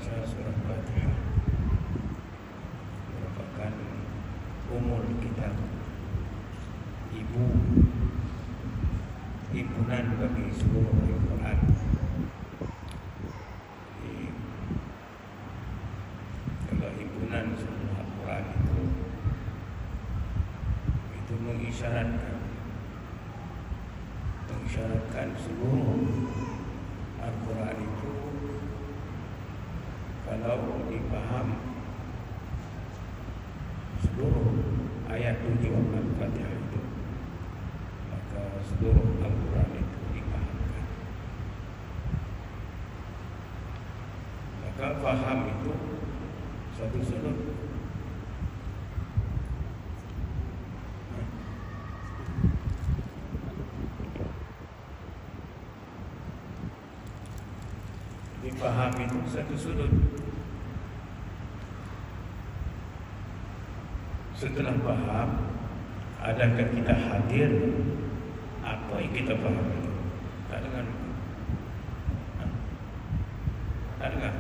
membaca surah Fatihah merupakan umul kitab, ibunan bagi seluruh Al-Quran. Jadi, kalau ibunan seluruh Al-Quran itu mengisyaratkan seluruh Al-Quran itu kalau dipaham seluruh ayat tujuan Al-Fatihah itu, maka seluruh Al-Quran itu dipahamkan. Maka faham itu satu sudut. Dipaham itu satu sudut. Setelah paham, adakah kita hadir apa yang kita paham itu? Tak dengar? Tak dengar?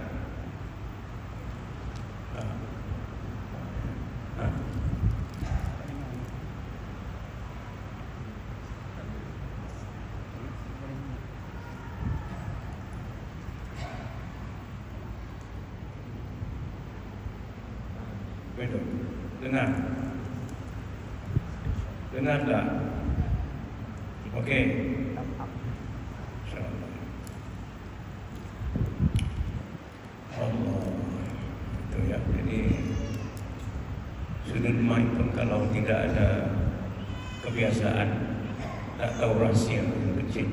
Betul. Dengar? Dengar tak? Okey. InsyaAllah. Allah. Itu ya. Jadi sudut mic pun kalau tidak ada kebiasaan, tak tahu rahsia yang kecil.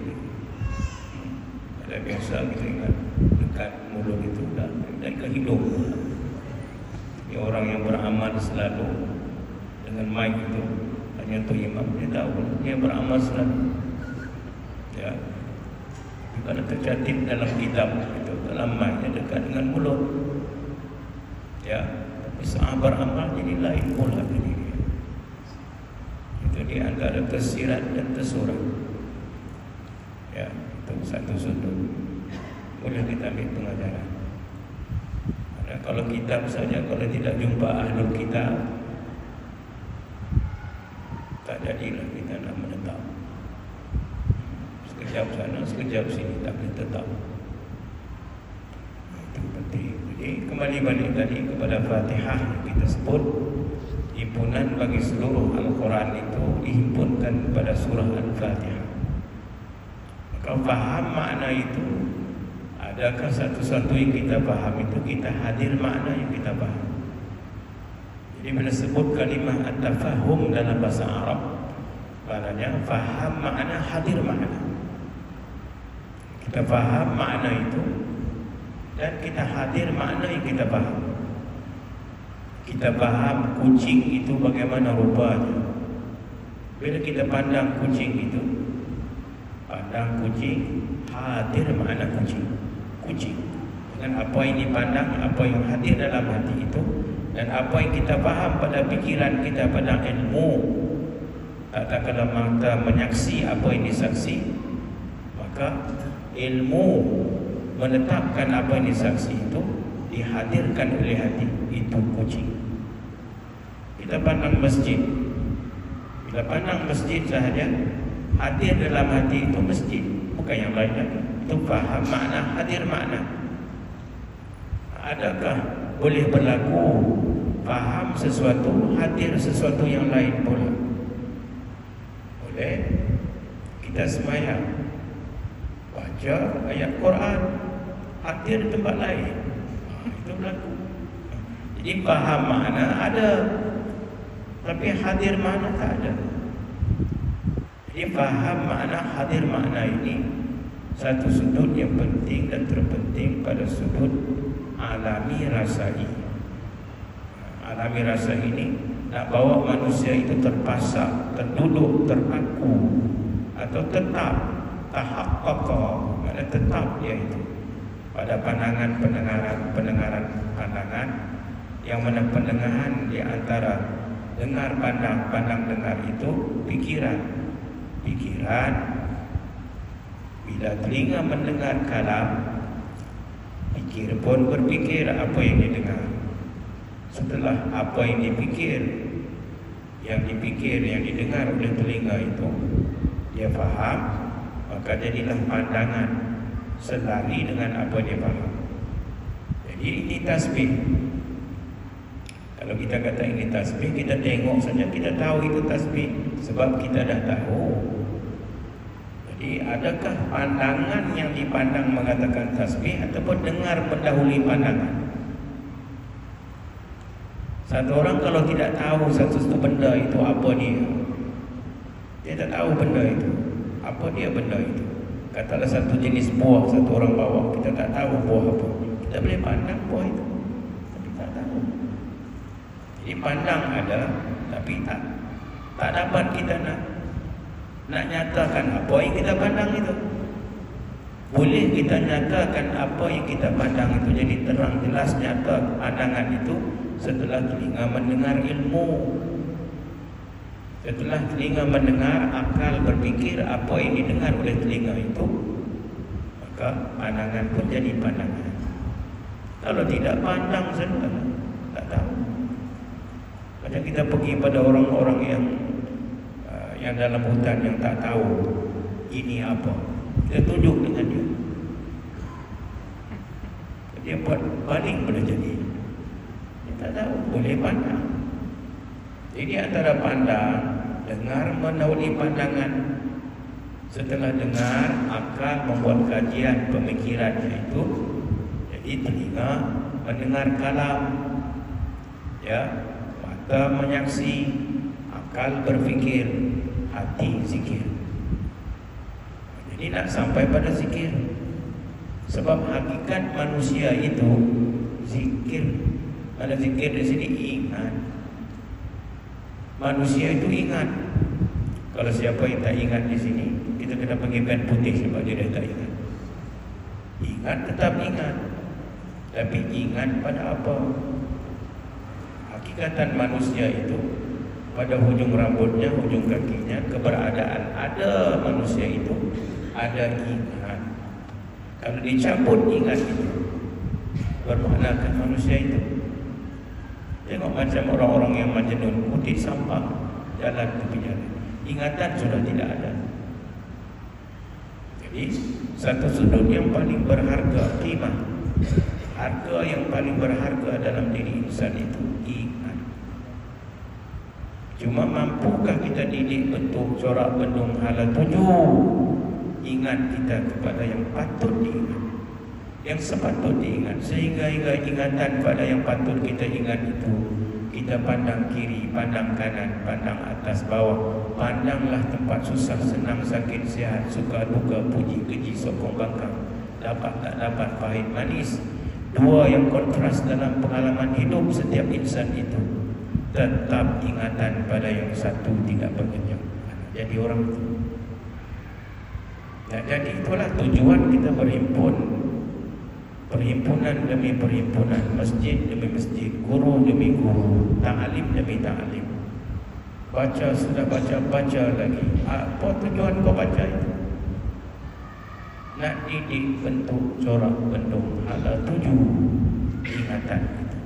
Ada biasa kita ingat dekat mulut itu dan ke hidung. Ini orang yang beramal selalu dengan mic itu, hanya tu imam dia tahu dia beramal selalu. Ya, bukan tercatat dalam kitab itu, dalam mic dekat dengan mulut. Ya, tapi saat beramal jadi lain pula jadi dia. Itu di antara tersirat dan tersurat. Ya, itu satu sudut. Boleh kita ambil pengajaran. Kalau kitab saja, kalau tidak jumpa ahlul kitab, tak jadilah kita nak menetap. Sekejap sana, sekejap sini, tak boleh tetap. Itu penting. Jadi kembali balik tadi kepada Fatihah yang kita sebut, himpunan bagi seluruh Al-Quran itu dihimpunkan pada surah Al-Fatihah. Maka faham makna itu. Adakah satu-satu yang kita faham itu kita hadir makna yang kita faham. Jadi bila sebut kalimah at-tafahum dalam bahasa Arab, maknanya faham makna, hadir makna. Kita faham makna itu dan kita hadir makna yang kita faham. Kita faham kucing itu bagaimana rupanya. Bila kita pandang kucing itu, pandang kucing, hadir makna kucing. Dengan apa yang dipandang, apa yang hadir dalam hati itu, dan apa yang kita faham pada pikiran kita, pada ilmu. Tak kala mata menyaksi apa yang disaksi, maka ilmu menetapkan apa yang disaksi itu dihadirkan oleh hati. Itu kucing. Kita pandang masjid, bila pandang masjid sahaja, hadir dalam hati itu masjid, bukan yang lain lagi. Itu faham makna, hadir makna. Adakah boleh berlaku faham sesuatu, hadir sesuatu yang lain pula? Boleh. Kita sembahyang, baca ayat Quran, hadir di tempat lain, itu berlaku. Jadi faham makna ada, tapi hadir makna tak ada. Jadi faham makna, hadir makna ini satu sudut yang penting dan terpenting pada sudut alami rasai. Alami rasa ini nak bawa manusia itu terpasak, terduduk, terpaku, atau tetap, tahaqqaqa, makna tetap dia itu pada pandangan pandangan yang mana pendengaran di antara dengar pandang dengar itu pikiran. Bila telinga mendengar kalam, Fikir pun berfikir apa yang didengar. Setelah apa yang dipikir, yang didengar oleh telinga itu, dia faham, maka jadilah pandangan selari dengan apa dia faham. Jadi ini tasbih. Kalau kita kata ini tasbih, kita tengok saja, kita tahu itu tasbih, sebab kita dah tahu. Jadi adakah pandangan yang dipandang mengatakan tasbih, ataupun dengar mendahului pandangan? Satu orang kalau tidak tahu satu benda itu apa dia tak tahu benda itu apa dia benda itu. Katalah satu jenis buah satu orang bawa, kita tak tahu buah apa, kita boleh pandang buah itu, tapi tak tahu. Jadi pandang ada, tapi tak dapat kita nak nyatakan apa yang kita pandang itu. Boleh kita nyatakan apa yang kita pandang itu jadi terang jelas nyata pandangan itu setelah telinga mendengar ilmu. Setelah telinga mendengar, akal berfikir apa yang didengar oleh telinga itu, maka pandangan pun jadi pandangan. Kalau tidak pandang saja, tak tahu. Macam kita pergi pada orang-orang yang dalam hutan yang tak tahu ini apa, kita tunjuk dengan dia buat baling boleh jadi. Dia tak tahu, boleh pandang. Jadi antara pandang, dengar mendahului pandangan. Setelah dengar, akal membuat kajian pemikirannya itu. Jadi telinga mendengar kalam, ya, mata menyaksi, akal berfikir, hati zikir. Jadi nak sampai pada zikir. Sebab hakikat manusia itu zikir. Ada zikir di sini ingat. Manusia itu ingat. Kalau siapa yang tak ingat di sini, kita kena panggil pen putih sebab dia dah tak ingat. Ingat tetap ingat, tapi ingat pada apa? Hakikatan manusia itu pada hujung rambutnya, hujung kakinya, keberadaan ada manusia itu, ada ingat. Kalau dicabut ingat itu, bermaknakan manusia itu. Tengok macam orang-orang yang majnun, kutip sampah, jalan tepi jalan. Ingatan sudah tidak ada. Jadi satu sudut yang paling berharga, qimah, harga yang paling berharga dalam diri insan itu ingat. Cuma mampukah kita didik bentuk corak bendung hala 7? Ingat kita kepada yang patut diingat, yang sepatut diingat, sehingga ingatan pada yang patut kita ingat itu kita pandang kiri, pandang kanan, pandang atas bawah, pandanglah tempat susah, senang, sakit, sihat, suka, duka, puji, keji, sokong, bangkang, dapat tak dapat, pahit, manis. Dua yang kontras dalam pengalaman hidup setiap insan itu. Tetap ingatan pada yang satu tidak berkenjang. Jadi orang itu. Ya, jadi itulah tujuan kita berhimpun. Perhimpunan demi perhimpunan, masjid demi masjid, guru demi guru, ta'alim demi ta'alim. Baca sudah baca lagi. Apa tujuan kau baca itu? Nak didik bentuk corak bendung hala 7 ingatan itu,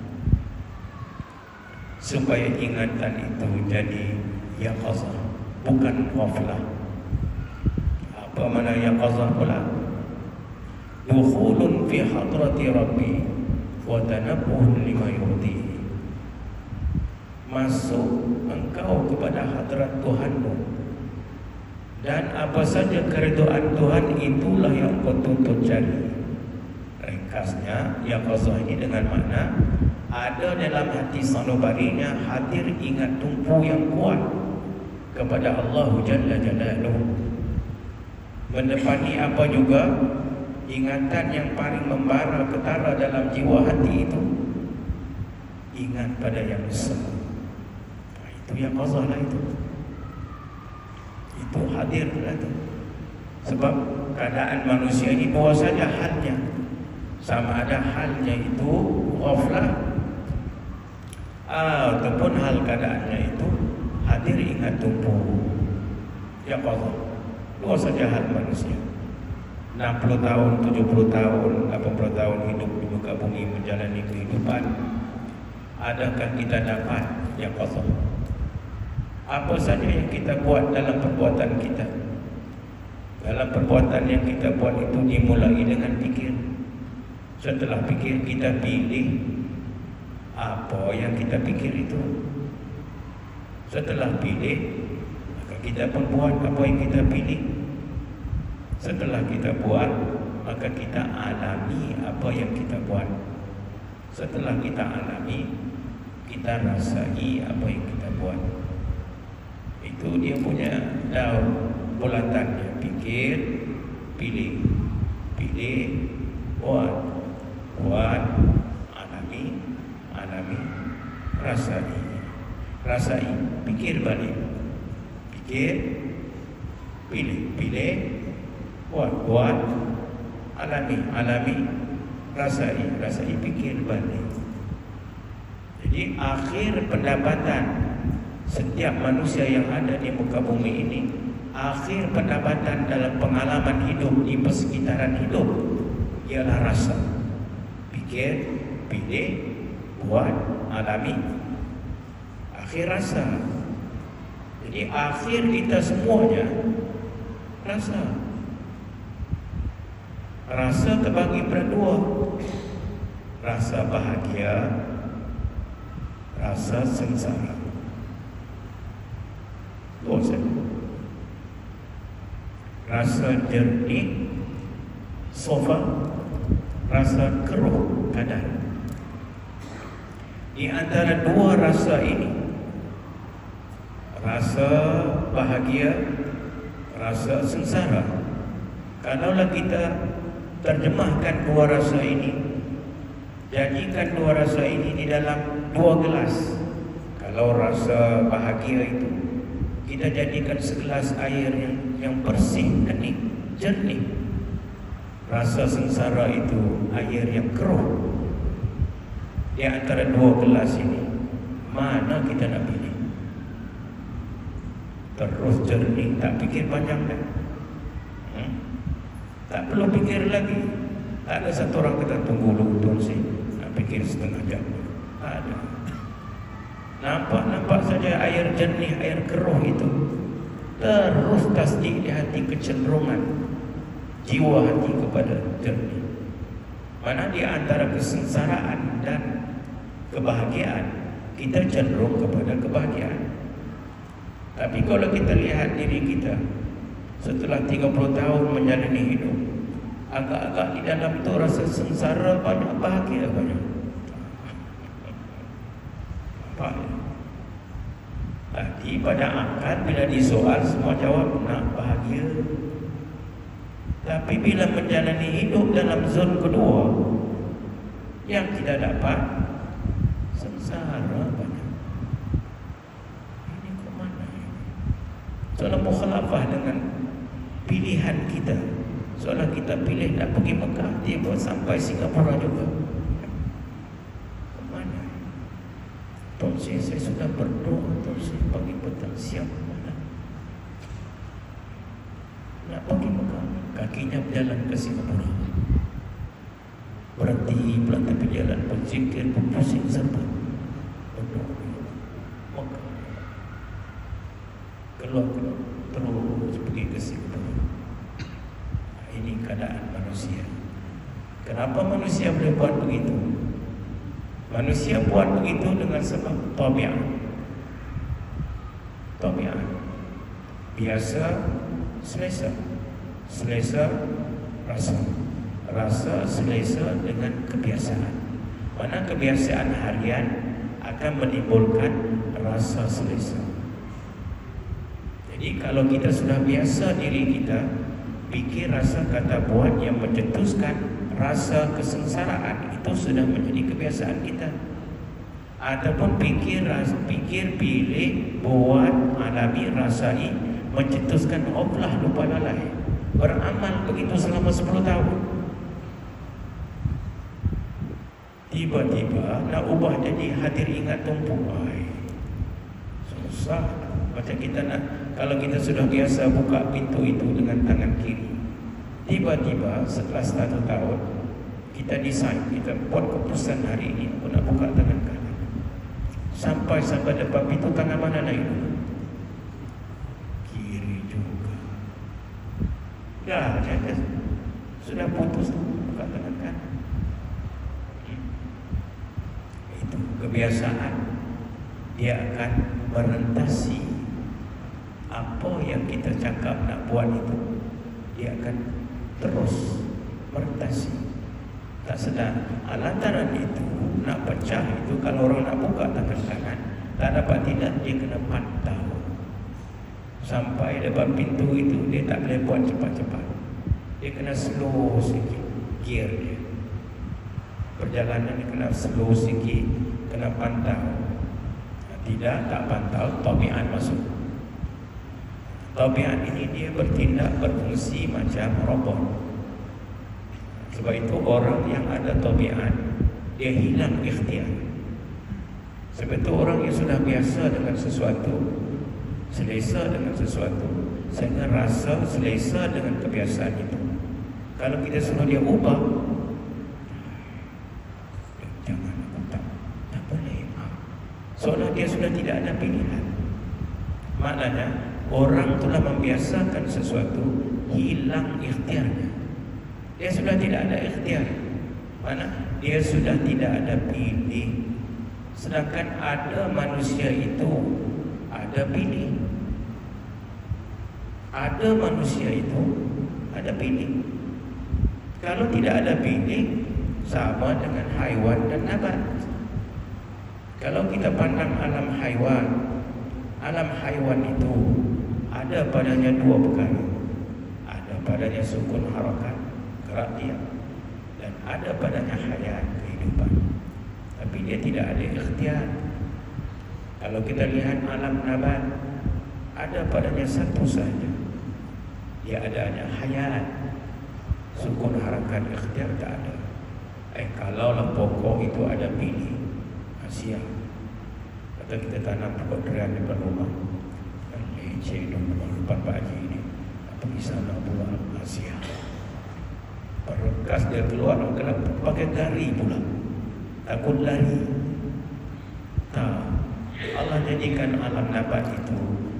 supaya ingatan itu jadi yaqazah, bukan ghaflah. Apa makna yaqazah pula? Dukhulun fi hadrati rabbi wa tanabbuhun lima yurdi. Masuk engkau kepada hadrat Tuhanmu, dan apa saja keridhaan Tuhan itulah yang kau tuntut cari. Ringkasnya, yaqazah ini dengan makna ada dalam hati sanubarinya hadir ingat tumpu yang kuat kepada Allah Jalla Jalaluhu. Mendepani apa juga ingatan yang paling membara ketara dalam jiwa hati itu, ingat pada yang besar. Itu yang qazah lah itu hadir lah itu. Sebab keadaan manusia ini bawa saja halnya, sama ada halnya itu ghaflah ataupun hal keadaannya itu hadir ingat tumpu. Ya qazah, bawa saja hal manusia. 60 tahun, 70 tahun, 80 tahun hidup di muka bumi menjalani kehidupan, adakah kita dapat yang kosong? Apa saja yang kita buat dalam perbuatan kita, dalam perbuatan yang kita buat itu dimulai dengan fikir. Setelah fikir kita pilih apa yang kita fikir itu. Setelah pilih, maka kita perbuat apa yang kita pilih. Setelah kita buat, maka kita alami apa yang kita buat. Setelah kita alami, kita rasai apa yang kita buat. Itu dia punya daun bulatannya. Pikir, pilih, pilih, buat, buat, alami, alami, rasai, rasai, pikir balik, pikir, pilih, pilih, buat, buat, alami, alami, rasai, rasai, pikir balik. Jadi akhir pendapatan setiap manusia yang ada di muka bumi ini, akhir pendapatan dalam pengalaman hidup di persekitaran hidup ialah rasa. Pikir, pilih, buat, alami, akhir rasa. Jadi akhir kita semuanya rasa. Rasa terbagi pada dua, rasa bahagia, rasa sengsara. Dua saja. Rasa jernih, sofa, rasa keruh, kadar. Di antara dua rasa ini, rasa bahagia, rasa sengsara, kalaulah kita terjemahkan dua rasa ini, jadikan dua rasa ini di dalam dua gelas. Kalau rasa bahagia itu kita jadikan segelas air yang bersih, hening, jernih. Rasa sengsara itu air yang keruh. Di antara dua gelas ini, mana kita nak pilih? Terus jernih, tak fikir panjang kan? Tak perlu fikir lagi. Tak ada satu orang kata tunggu dulu tuan sih, nak fikir setengah jam. Tak ada. Nampak saja air jernih, air keruh itu terus tasdik di hati, kecenderungan jiwa hati kepada jernih. Mana di antara kesengsaraan dan kebahagiaan, kita cenderung kepada kebahagiaan. Tapi kalau kita lihat diri kita setelah 30 tahun menjalani hidup, agak-agak di dalam itu rasa sengsara banyak, bahagia banyak. Tadi pada akad bila disoal semua jawab nak bahagia. Tapi bila menjalani hidup dalam zon kedua, yang tidak dapat sengsara banyak. Ini ke mana ini? Soalnya mukhalafah dengan pilihan kita. Soalnya kita pilih nak pergi Mekah, dia buat sampai Singapura juga. Tuan saya sudah berdoa, Tuan saya pagi petang siang malam nak pergi Mekah, kakinya berjalan ke Singapura, berhenti pelan tepi jalan, berzikir, berpusing serta berdoa Mekah, keluar terus pergi ke Singapura. Ini keadaan manusia. Kenapa manusia boleh buat begitu? Manusia buat begitu dengan sebab tabiat. Tabiat. Biasa, selesa. Selesa, rasa. Rasa, selesa dengan kebiasaan. Mana kebiasaan harian akan menimbulkan rasa selesa. Jadi kalau kita sudah biasa diri kita fikir, rasa, kata, buat yang mencetuskan rasa kesengsaraan, itu sudah menjadi kebiasaan kita. Ataupun fikir, pilih, buat, alami, rasai, mencetuskan oblah, lupa lalai. Beramal begitu selama 10 tahun. Tiba-tiba nak ubah jadi hadir ingat tumpu. Susah. Macam kita nak, kalau kita sudah biasa buka pintu itu dengan tangan kiri, Tiba-tiba setelah 1 tahun kita decide, kita buat keputusan hari ini aku nak buka tangan kanan. Sampai depan pintu, tangan mana naik dulu? Kiri juga. Dah, ternyata sudah putus buka tangan kanan. Itu kebiasaan. Dia akan merentasi apa yang kita cakap nak buat itu. Dia akan terus merentasi, tak sedar. Lantaran itu nak pecah itu, kalau orang nak buka tangan kanan tak dapat tidak, dia kena pantau sampai depan pintu itu. Dia tak boleh buat cepat-cepat, dia kena slow sikit gear dia. Perjalanan dia kena slow sikit, kena pantau. Tidak, tak pantau, tabiat masuk. Tabiat ini dia bertindak, berfungsi macam robot. Sebab itu orang yang ada tabiat, dia hilang ikhtiar. Sebab itu orang yang sudah biasa dengan sesuatu, selesa dengan sesuatu, sehingga rasa selesa dengan kebiasaan itu. Kalau kita suruh dia ubah, jangan, tak boleh. Soalnya dia sudah tidak ada pilihan. Maknanya orang telah membiasakan sesuatu, hilang ikhtiarnya. Dia sudah tidak ada ikhtiar. Mana? Dia sudah tidak ada pilih. Sedangkan ada manusia itu ada pilih. Ada manusia itu ada pilih. Kalau tidak ada pilih, sama dengan haiwan dan nabat. Kalau kita pandang alam haiwan itu ada padanya 2 perkara. Ada padanya sukun harakat, gerak diam, dan ada padanya hayat, kehidupan. Tapi dia tidak ada ikhtiar. Kalau kita lihat alam nabat, ada padanya satu saja, dia adanya hayat. Sukun harakat, ikhtiar tak ada. Kalaulah pokok itu ada pilih, siap. Atau kita tanam pokok durian di depan rumah, leceh dong depan Pak Haji ini, pergi sana pula, siap. Perkas dia keluar, kena pakai gari pula, takut lari. Tak. Allah jadikan alam nabat itu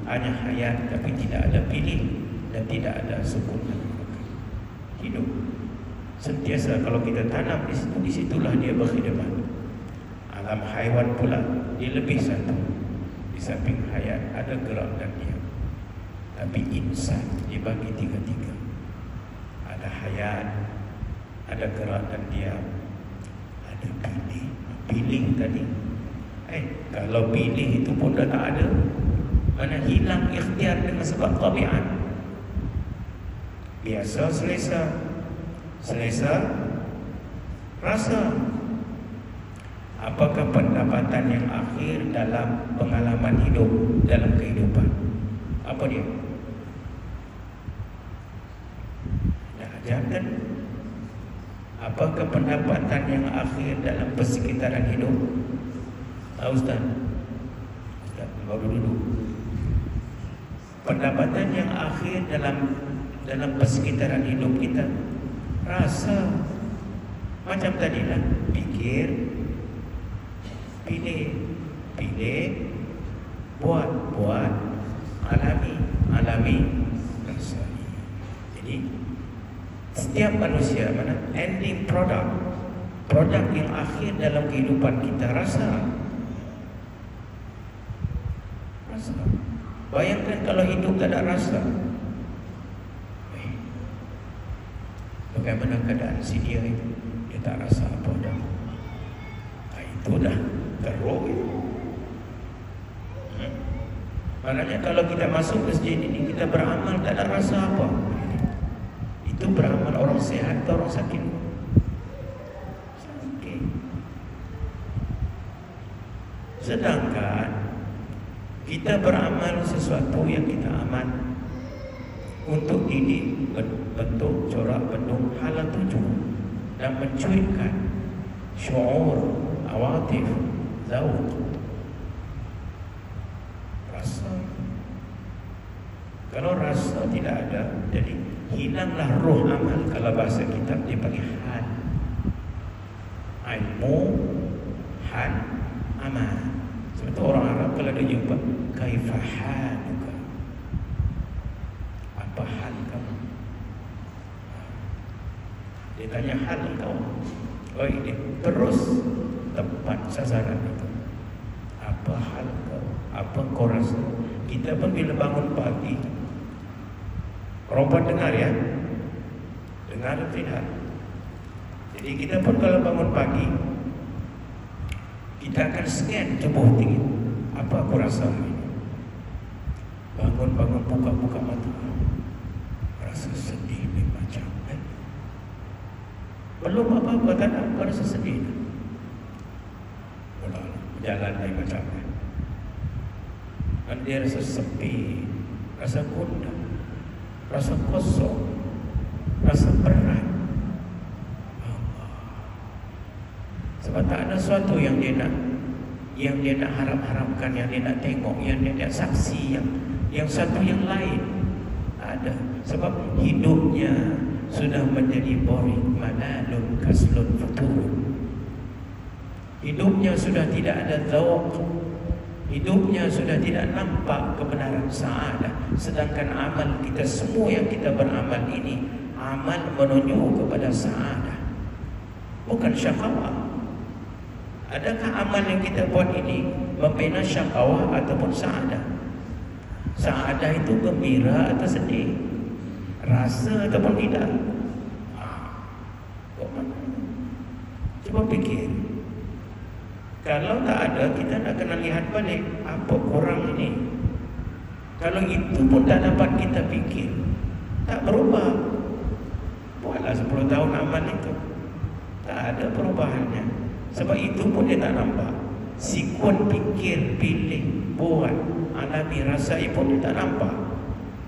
hanya hayat, tapi tidak ada pilih dan tidak ada sukun. Hidup sentiasa. Kalau kita tanam di situ, disitulah dia berkhidmat. Alam haiwan pula dia lebih satu. Di samping hayat ada gerak dan diam. Tapi insan dibagi 3-3. Ada hayat, ada gerak dan diam, ada pilih. Pilih tadi, kalau pilih itu pun dah tak ada, mana hilang ikhtiar dengan sebab tabiat. Biasa selesa rasa. Apakah pendapatan yang akhir dalam pengalaman hidup, dalam kehidupan? Apa dia? Jangan. Apakah pendapatan yang akhir dalam persekitaran hidup? Ustaz baru duduk. Pendapatan yang akhir dalam persekitaran hidup kita, rasa. Macam tadilah, pikir, pilih, buat, alami, rasai. Jadi setiap manusia mana ending produk yang akhir dalam kehidupan kita, rasa. Bayangkan kalau hidup tak ada rasa, bagaimana keadaan si dia itu? Dia tak rasa apa dah. Itu dah teruk itu. Maknanya kalau kita masuk masjid ini, kita beramal tak ada rasa apa. Itu beramal orang sehat atau orang sakit? Sakit. Sedangkan kita beramal sesuatu yang kita aman untuk didik bentuk corak bentuk hala tujuh dan mencuitkan syuur, awatif, zawq, rasa. Kalau rasa tidak ada, jadi hilanglah roh amal. Kalau bahasa kitab dia panggil hal. Ilmu, hal, amal. Sebab orang Arab kalau dia jumpa, kaifa haluka, apa hal kamu? Dia tanya hal kau. Oh ini terus tepat sasaran itu. Apa hal kau? Apa kau rasa? Kita pun bila bangun pagi, perempuan dengar ya? Dengar atau tidak? Jadi kita pun kalau bangun pagi, kita akan scan tubuh tinggi. Apa aku rasa hari ini? Bangun-bangun, buka-buka mata, rasa sedih ni macam belum apa-apa tak nak, kau rasa sedih. Mula jalan ni macam ni. Dan dia rasa sepi, rasa gundah, rasa kosong, rasa berat. Sebab tak ada sesuatu yang dia nak harap-harapkan, yang dia nak tengok, yang dia nak saksi, yang satu yang lain ada. Sebab hidupnya sudah menjadi boring, manalun kaslun futur. Hidupnya sudah tidak ada dzauq. Hidupnya sudah tidak nampak kebenaran saadah. Sedangkan amal kita, semua yang kita beramal ini, amal menuju kepada saadah, bukan syakawah. Adakah amal yang kita buat ini membina syakawah ataupun saadah? Saadah itu gembira atau sedih, rasa ataupun tidak? Kok mana? Cuba fikir. Kalau tak ada, kita nak kena lihat balik apa kurang ini. Kalau itu pun tak dapat kita fikir, tak berubah. Buatlah 10 tahun amal itu, tak ada perubahannya. Sebab itu pun dia tak nampak. Sikun fikir, pilih, buat, alami, rasai pun dia tak nampak.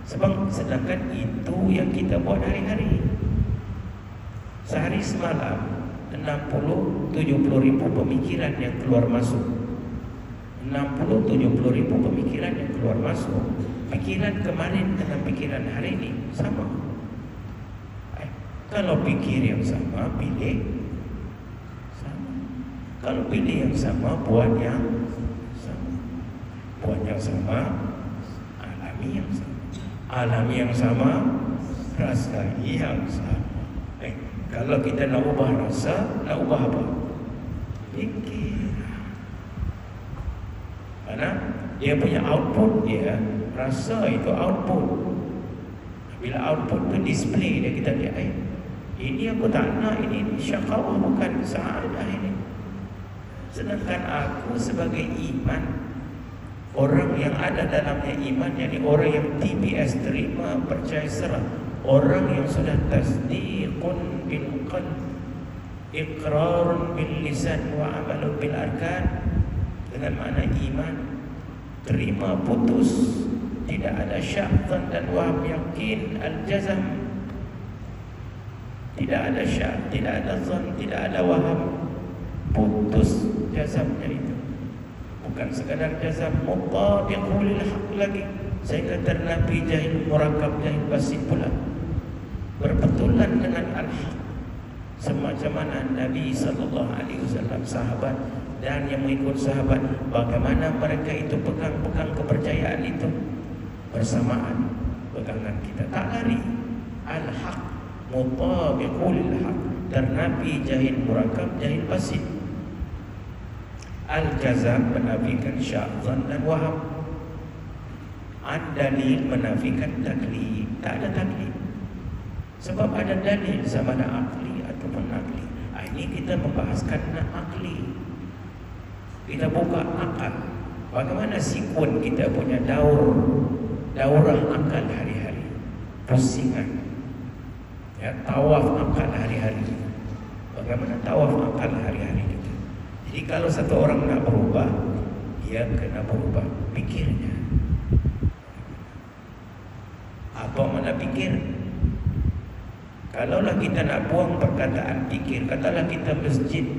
Sebab sedangkan itu yang kita buat hari-hari. Sehari semalam 60-70 ribu pemikiran yang keluar masuk. 60-70 ribu pemikiran yang keluar masuk. Pikiran kemarin dengan pikiran hari ini sama. Kalau pikir yang sama, pilih sama. Kalau pilih yang sama, buat yang sama. Buat yang sama, alami yang sama. Alami yang sama, rasai yang sama. Kalau kita nak ubah rasa, nak ubah apa? Fikir. Mana? Dia punya output dia, rasa itu output. Bila output tu display dia, kita lihat, ini aku tak nak, ini syakawah bukan saadah ini. Sedangkan aku sebagai iman, orang yang ada dalamnya iman, yakni orang yang TBS, terima, percaya, serah, orang yang sudah tasdiqun bil qalb, iqrarun bil lisan wa amalun bil arkan, dengan makna iman, terima, putus, tidak ada syak, zan dan waham, yakin, al-jazam, tidak ada syak, tidak ada zan, tidak ada waham, putus jazamnya itu. Bukan sekadar jazam, mutabiqul lil haq lagi. Saya kata Nabi jahil murakab, jahil basit pula, berbetulan dengan al-haq. Semacam mana Nabi SAW, sahabat dan yang mengikut sahabat, bagaimana mereka itu pegang-pegang kepercayaan itu bersamaan pegangan kita, tak lari. Al-haq, mutabiqul lil haq. Dan Nabi jahil murakab, jahil basit. Al-jazam menafikan syak, zan dan waham. Ad-dalil menafikan taklid. Tak ada taklid. Sebab ada dalil sama ada akli ataupun nakli. Ini kita membahaskan akli. Kita buka akal. Bagaimana sikun kita punya daurah akal hari-hari, pusingan, ya, tawaf akal hari-hari. Bagaimana tawaf akal hari-hari kita. Jadi kalau satu orang nak berubah, dia kena berubah pikirnya. Apa mana pikir? Kalaulah kita nak buang perkataan fikir, katalah kita masjid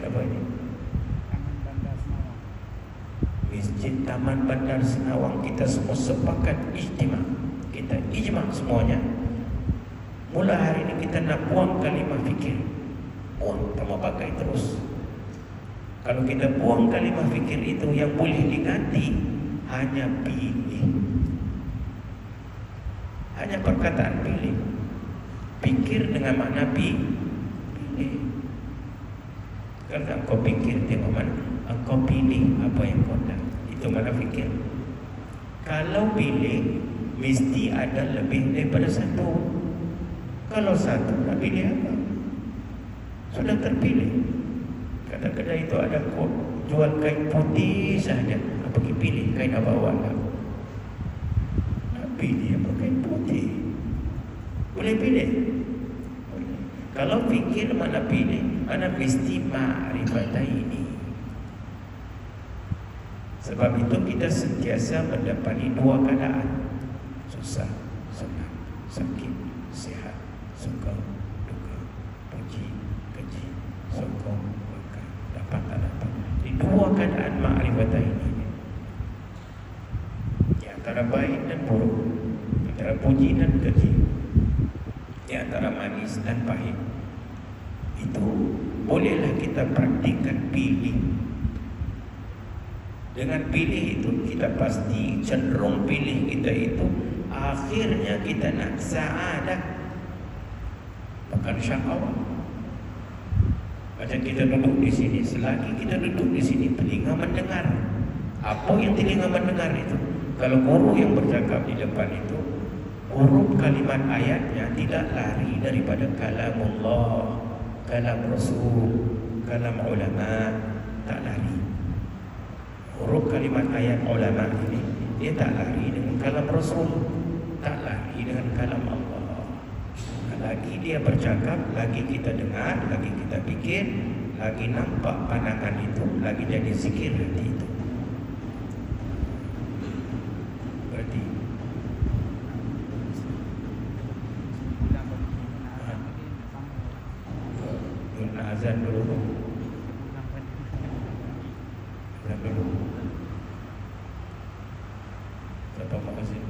apa ini? Masjid Taman Bandar Senawang, kita semua sepakat ijtima, kita kita ijma' semuanya. Mula hari ini kita nak buang kalimah fikir, buang, tak mau pakai terus. Kalau kita buang kalimah fikir itu, yang boleh diganti hanya pilih, hanya perkataan pilih. Pikir dengan makna pilih. Kalau engkau pikir, tengok mana, engkau pilih apa yang kau nak, itu mana fikir. Kalau pilih, mesti ada lebih daripada satu. Kalau satu, nak pilih apa? Sudah terpilih. Kadang-kadang itu ada kod jual kain putih sahaja, pergi pilih kain apa warna. Nak pilih apa? Kain putih. Boleh pilih? Boleh. Kalau fikir mana pilih, mana mesti ma'rifat ini. Sebab itu kita sentiasa mendapati dua keadaan: susah, senang, sakit, sihat, suka, duka, puji, keji, sokong, maka dapat tak dapat. Di dua keadaan ma'rifat ini, di antara baik dan buruk, antara puji dan keji, di antara manis dan pahit, itu bolehlah kita praktikkan pilih. Dengan pilih itu, kita pasti cenderung pilih kita itu, akhirnya kita nak sa'adah, bukan syakawah. Macam kita duduk di sini, selagi kita duduk di sini, telinga mendengar. Apa yang telinga mendengar itu? Kalau guru yang bercakap di depan itu, huruf kalimat ayatnya tidak lari daripada kalamullah, kalam Rasul, kalam ulama, tak lari. Huruf kalimat ayat ulama ini, dia tak lari dengan kalam Rasul, tak lari dengan kalam Allah. Lagi dia bercakap, lagi kita dengar, lagi kita fikir, lagi nampak pandangan itu, lagi jadi zikir hati itu. Berarti azan dulu, azan dulu. Berapa makasih.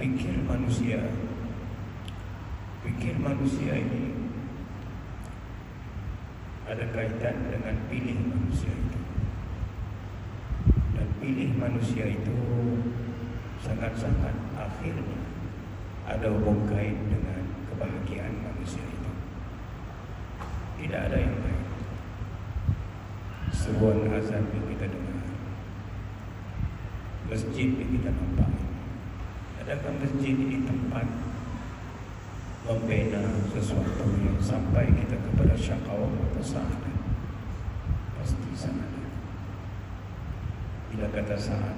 pikir manusia ini ada kaitan dengan pilih manusia itu. Dan pilih manusia itu sangat-sangat akhirnya ada hubung kait dengan kebahagiaan manusia itu. Tidak ada yang lain. Seruan azan yang kita dengar, masjid yang kita nampak, adakah masjid ini tempat membina sesuatu yang sampai kita kepada syakawah atau sa'adah? Pasti sana. Bila kata sa'adah